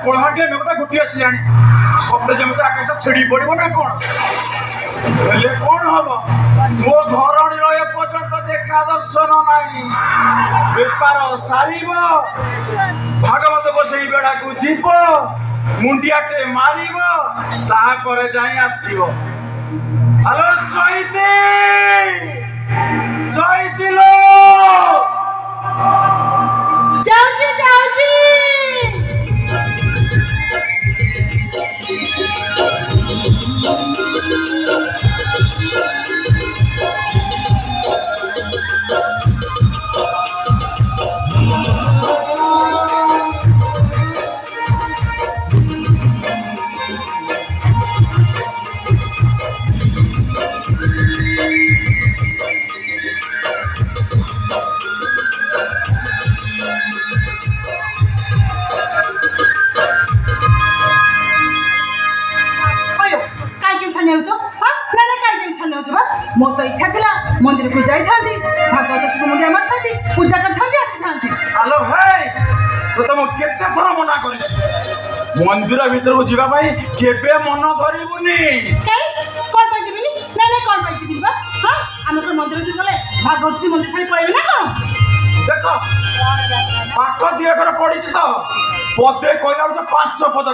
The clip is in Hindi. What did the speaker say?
कलाहांडी मेघटा घुटी आसा शब्द जमी आकाश छिड़ी पड़ो ना कौन हेले कौन हम मो धरणी एपर्यंत देखा दर्शन नहीं बेपार सार भागवत बसई बेड़ा को जीव मुंडियाटे मार जाए आसो हेलो चैती चैती लो जाऊची जाऊची मोर तो इच्छा था मंदिर को जाई थांती भागवत सब मुंडिया मार थांती पूजा कर थांती आसी थांती हेलो भाई तो तुम केते थरा मना करिछ मंदिर भीतर को जीवा भाई केबे मन धरिबुनी काई कोन पाई जीबिनी ना ना कोन पाई जीबिनी बा हां हम तो मंदिर की गले भागवत जी मंदिर छाड़ी पळेबी ना कोन देखो पाठ दिया कर पड़ी तो पदे कहला 5 पद